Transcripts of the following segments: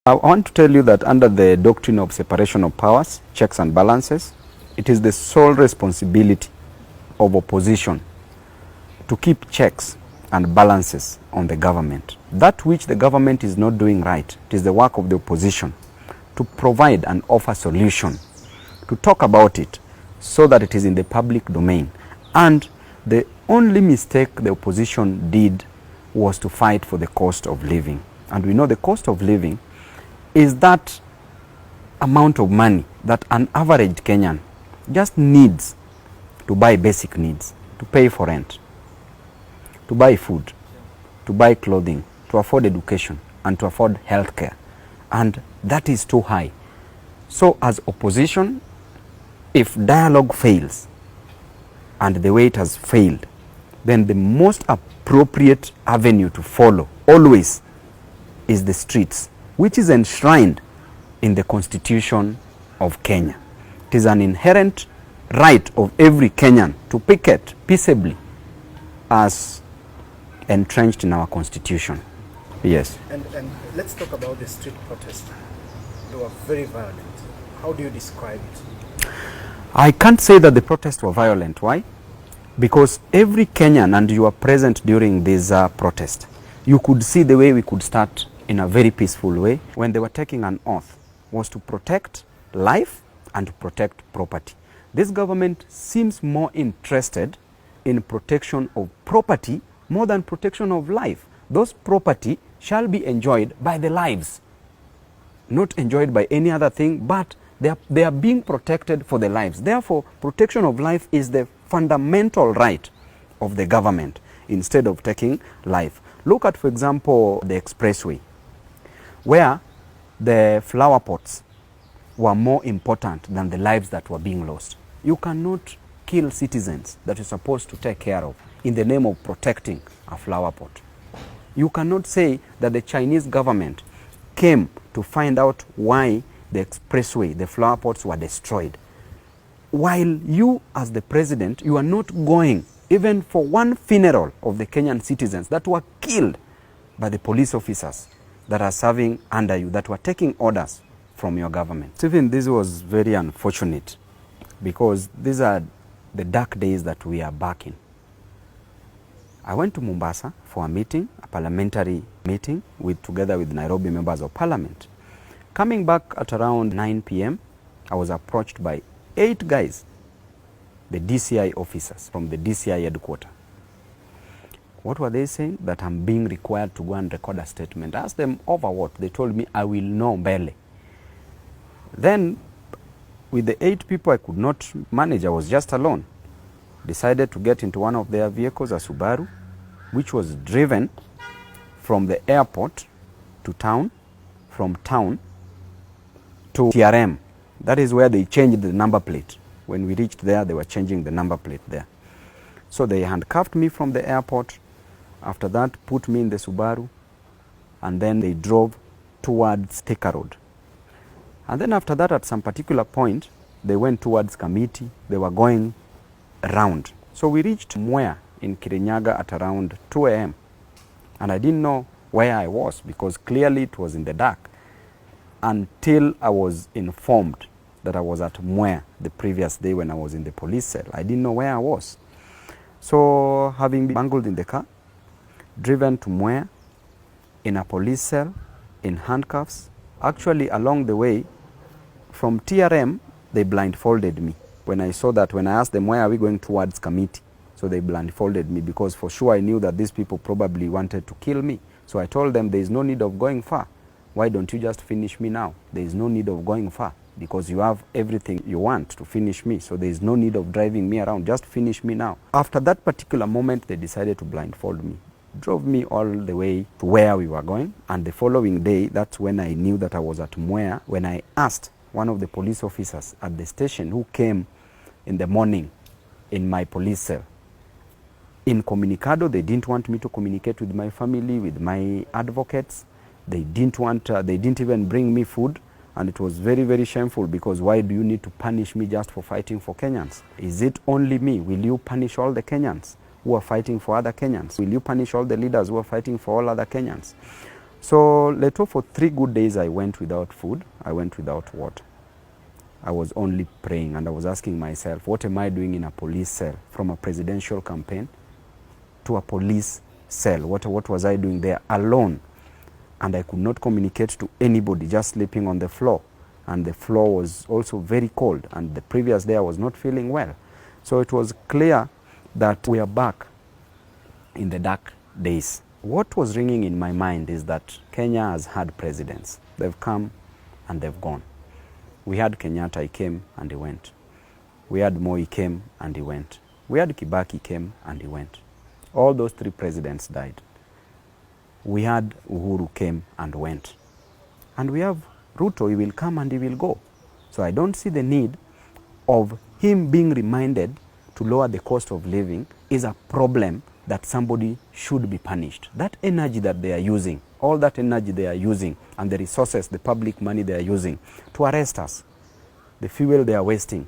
I want to tell you that under the doctrine of separation of powers, checks and balances, it is the sole responsibility of opposition to keep checks and balances on the government. That which the government is not doing right, it is the work of the opposition to provide and offer solution, to talk about it so that it is in the public domain. And the only mistake the opposition did was to fight for the cost of living. And we know the cost of living is that amount of money that an average Kenyan just needs to buy basic needs, to pay for rent, to buy food, to buy clothing, to afford education, and to afford health care. And that is too high. So as opposition, if dialogue fails, and the way it has failed, then the most appropriate avenue to follow always is the streets, which is enshrined in the Constitution of Kenya. It is an inherent right of every Kenyan to picket peaceably as entrenched in our Constitution. Yes. And let's talk about the street protest. They were very violent. How do you describe it? I can't say that the protests were violent. Why? Because every Kenyan, and you were present during this protest, you could see the way we could start in a very peaceful way when they were taking an oath was to protect life and to protect property. This government seems more interested in protection of property more than protection of life. Those property shall be enjoyed by the lives, not enjoyed by any other thing, but they are being protected for the lives. Therefore, protection of life is the fundamental right of the government instead of taking life. Look at, for example, the expressway, where the flower pots were more important than the lives that were being lost. You cannot kill citizens that you're supposed to take care of in the name of protecting a flower pot. You cannot say that the Chinese government came to find out why the expressway, the flower pots were destroyed, while you as the president, you are not going even for one funeral of the Kenyan citizens that were killed by the police officers that are serving under you, that were taking orders from your government. Even this was very unfortunate because these are the dark days that we are back in. I went to Mombasa for a meeting, a parliamentary meeting, together with Nairobi members of parliament. Coming back at around 9 p.m., I was approached by 8 guys, the DCI officers from the DCI headquarters. What were they saying? That I'm being required to go and record a statement. I asked them over what? They told me I will know mbele. Then, with the 8 people I could not manage, I was just alone. Decided to get into one of their vehicles, a Subaru, which was driven from the airport to town, from town to TRM. That is where they changed the number plate. When we reached there, they were changing the number plate there. So they handcuffed me from the airport. After that, put me in the Subaru, and then they drove towards Thika Road. And then after that, at some particular point, they went towards Kamiti. They were going around. So we reached Mwea in Kirinyaga at around 2 a.m. And I didn't know where I was because clearly it was in the dark until I was informed that I was at Mwea the previous day when I was in the police cell. I didn't know where I was. So having been bungled in the car, driven to Mwea in a police cell, in handcuffs, actually along the way from TRM, they blindfolded me. When I saw that, when I asked them, why are we going towards Kamiti? So they blindfolded me because for sure I knew that these people probably wanted to kill me. So I told them there is no need of going far. Why don't you just finish me now? There is no need of going far because you have everything you want to finish me. So there is no need of driving me around. Just finish me now. After that particular moment, they decided to blindfold me. Drove me all the way to where we were going. And the following day, that's when I knew that I was at Mwea, when I asked one of the police officers at the station who came in the morning in my police cell. Incommunicado, they didn't want me to communicate with my family, with my advocates. They didn't even bring me food. And it was very, very shameful because why do you need to punish me just for fighting for Kenyans? Is it only me? Will you punish all the Kenyans who are fighting for other Kenyans? Will you punish all the leaders who are fighting for all other Kenyans? So Leto, for 3 good days, I went without food. I went without water. I was only praying, and I was asking myself, what am I doing in a police cell? From a presidential campaign to a police cell. What was I doing there alone? And I could not communicate to anybody, just sleeping on the floor. And the floor was also very cold, and the previous day I was not feeling well. So it was clear that we are back in the dark days. What was ringing in my mind is that Kenya has had presidents. They've come and they've gone. We had Kenyatta, he came and he went. We had Moi, he came and he went. We had Kibaki, he came and he went. All those 3 presidents died. We had Uhuru, came and went. And we have Ruto, he will come and he will go. So I don't see the need of him being reminded to lower the cost of living is a problem that somebody should be punished. That energy that they are using, all that energy they are using, and the resources, the public money they are using to arrest us, the fuel they are wasting,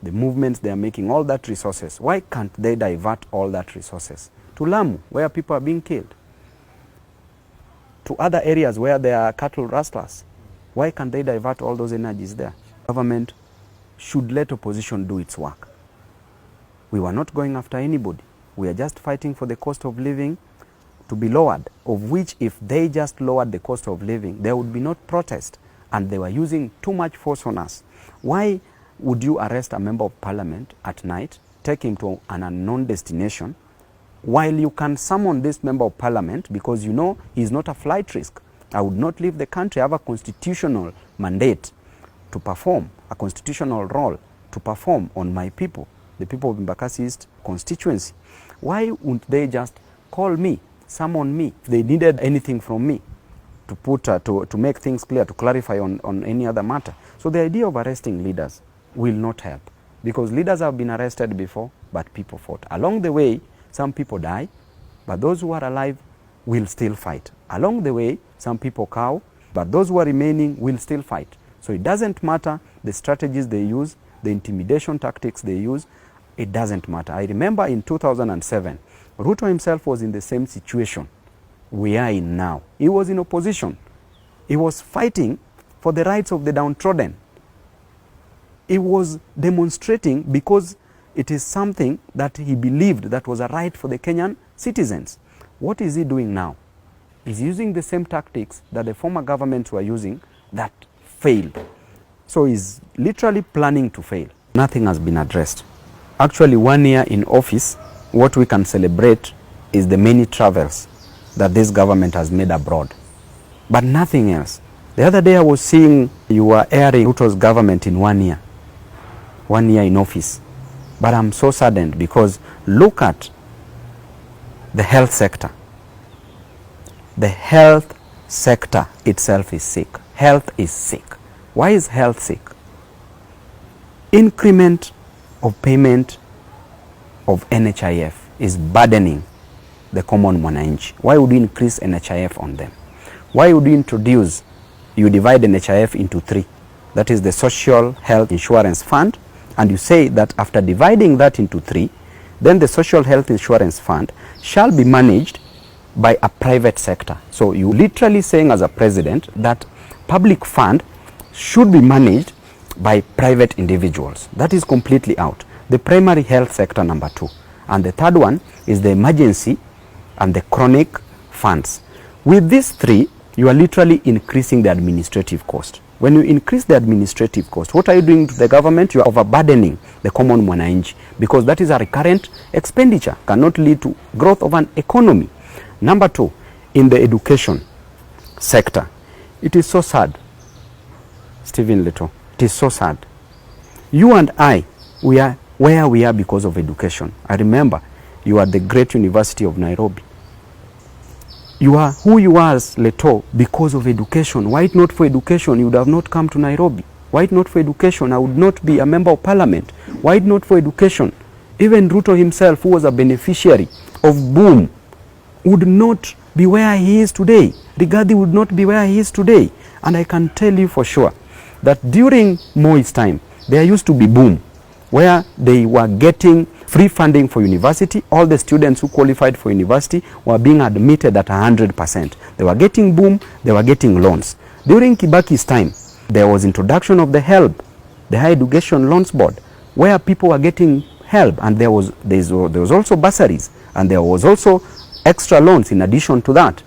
the movements they are making, all that resources, why can't they divert all that resources to Lamu, where people are being killed? To other areas where there are cattle rustlers, why can't they divert all those energies there? Government should let opposition do its work. We were not going after anybody. We are just fighting for the cost of living to be lowered, of which if they just lowered the cost of living, there would be no protest, and they were using too much force on us. Why would you arrest a member of parliament at night, take him to an unknown destination, while you can summon this member of parliament because you know he's not a flight risk? I would not leave the country. I have a constitutional mandate to perform, a constitutional role to perform on my people, the people of Embakasi East constituency. Why wouldn't they just call me, summon me, if they needed anything from me to put to make things clear, to clarify on any other matter? So the idea of arresting leaders will not help, because leaders have been arrested before, but people fought. Along the way, some people die, but those who are alive will still fight. Along the way, some people cow, but those who are remaining will still fight. So it doesn't matter the strategies they use, the intimidation tactics they use, it doesn't matter. I remember in 2007, Ruto himself was in the same situation we are in now. He was in opposition. He was fighting for the rights of the downtrodden. He was demonstrating because it is something that he believed that was a right for the Kenyan citizens. What is he doing now? He's using the same tactics that the former governments were using that failed. So he's literally planning to fail. Nothing has been addressed. Actually, 1 year in office, what we can celebrate is the many travels that this government has made abroad, but nothing else. The other day I was seeing you were airing Ruto's government in 1 year. 1 year in office. But I'm so saddened because look at the health sector. The health sector itself is sick. Health is sick. Why is health sick? Increment of payment of NHIF is burdening the common mwananchi. Why would you increase NHIF on them? Why would you divide NHIF into 3? That is the Social Health Insurance Fund, and you say that after dividing that into 3, then the Social Health Insurance Fund shall be managed by a private sector. So you literally saying as a president that public fund should be managed by private individuals. That is completely out. The primary health sector, number 2. And the third one is the emergency and the chronic funds. With these 3, you are literally increasing the administrative cost. When you increase the administrative cost, what are you doing to the government? You are overburdening the common mwananchi, because that is a recurrent expenditure, cannot lead to growth of an economy. Number 2, in the education sector, it is so sad, Stephen Leto, it is so sad. You and I, we are where we are because of education. I remember you are at the great University of Nairobi. You are who you are as Leto because of education. Why not for education, you would have not come to Nairobi. Why not for education, I would not be a member of parliament. Why not for education, even Ruto himself, who was a beneficiary of boom, would not be where he is today. Rigathi would not be where he is today. And I can tell you for sure that during Moi's time, there used to be boom, where they were getting free funding for university. All the students who qualified for university were being admitted at 100%. They were getting boom, they were getting loans. During Kibaki's time, there was introduction of the HELB, the Higher Education Loans Board, where people were getting help, and there was also bursaries, and there was also extra loans in addition to that.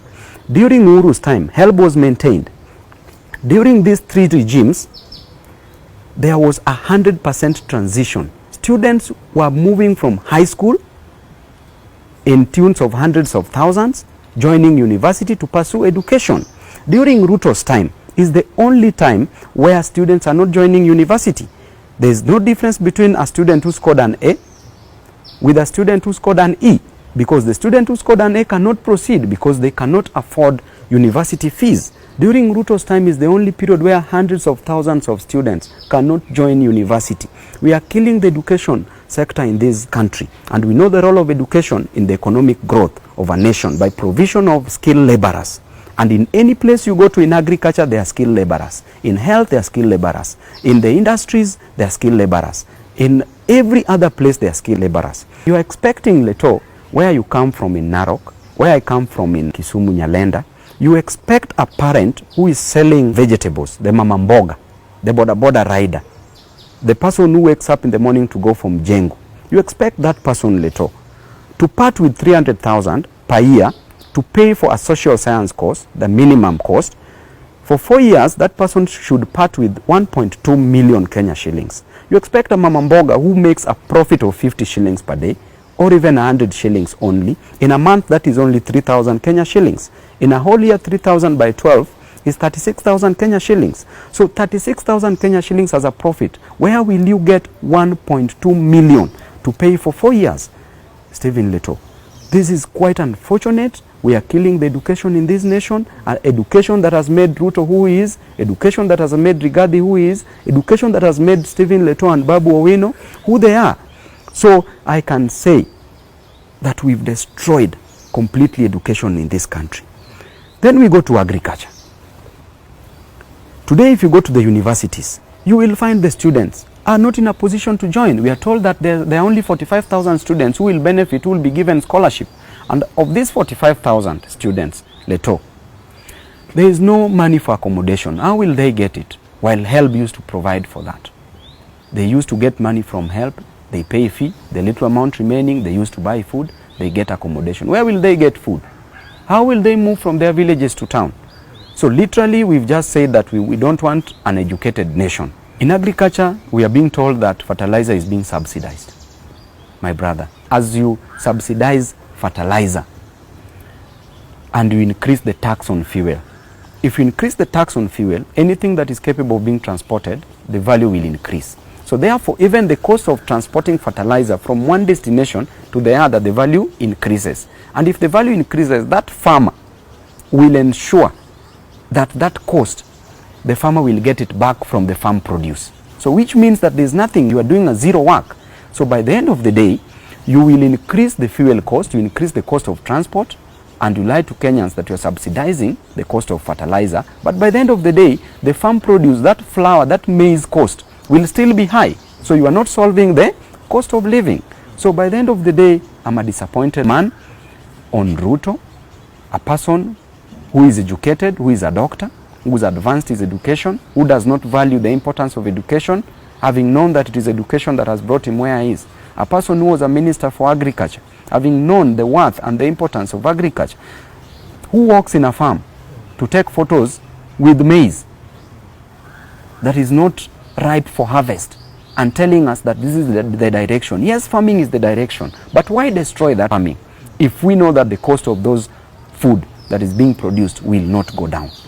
During Uhuru's time, HELB was maintained. During these three regimes, there was 100% transition. Students were moving from high school in tunes of hundreds of thousands, joining university to pursue education. During Ruto's time is the only time where students are not joining university. There is no difference between a student who scored an A with a student who scored an E, because the student who scored an A cannot proceed because they cannot afford university fees. During Ruto's time is the only period where hundreds of thousands of students cannot join university. We are killing the education sector in this country, and we know the role of education in the economic growth of a nation by provision of skilled laborers. And in any place you go to in agriculture, there are skilled laborers. In health, there are skilled laborers. In the industries, there are skilled laborers. In every other place, there are skilled laborers. You are expecting, Leto, where you come from in Narok, where I come from in Kisumu, Nyalenda, you expect a parent who is selling vegetables, the mama mboga, the boda rider, the person who wakes up in the morning to go from Jengo. You expect that person, Leto, to part with 300,000 per year to pay for a social science course, the minimum cost. For 4 years, that person should part with 1.2 million Kenya shillings. You expect a mama mboga who makes a profit of 50 shillings per day, or even 100 shillings only. In a month, that is only 3,000 Kenya shillings. In a whole year, 3,000 by 12 is 36,000 Kenya shillings. So 36,000 Kenya shillings as a profit. Where will you get 1.2 million to pay for 4 years? Stephen Leto, this is quite unfortunate. We are killing the education in this nation, education that has made Ruto who he is, education that has made Rigathi who he is, education that has made Stephen Leto and Babu Owino who they are. So I can say that we've destroyed completely education in this country. Then we go to agriculture. Today, if you go to the universities, you will find the students are not in a position to join. We are told that there are only 45,000 students who will benefit, who will be given scholarship. And of these 45,000 students, Leto, there is no money for accommodation. How will they get it? While HELB used to provide for that. They used to get money from HELB. They pay a fee. The little amount remaining, they used to buy food. They get accommodation. Where will they get food? How will they move from their villages to town? So literally, we've just said that we don't want an educated nation. In agriculture, we are being told that fertilizer is being subsidized. My brother, as you subsidize fertilizer and you increase the tax on fuel, if you increase the tax on fuel, anything that is capable of being transported, the value will increase. So therefore, even the cost of transporting fertilizer from one destination to the other, the value increases. And if the value increases, that farmer will ensure that that cost, the farmer will get it back from the farm produce. So which means that there's nothing, you are doing a zero work. So by the end of the day, you will increase the fuel cost, you increase the cost of transport, and you lie to Kenyans that you're subsidizing the cost of fertilizer. But by the end of the day, the farm produce, that flour, that maize cost will still be high. So you are not solving the cost of living. So by the end of the day, I'm a disappointed man on Ruto, a person who is educated, who is a doctor, who has advanced his education, who does not value the importance of education, having known that it is education that has brought him where he is. A person who was a minister for agriculture, having known the worth and the importance of agriculture, who walks in a farm to take photos with maize that is not ripe for harvest and telling us that this is the direction. Yes, farming is the direction, but why destroy that farming if we know that the cost of those food that is being produced will not go down?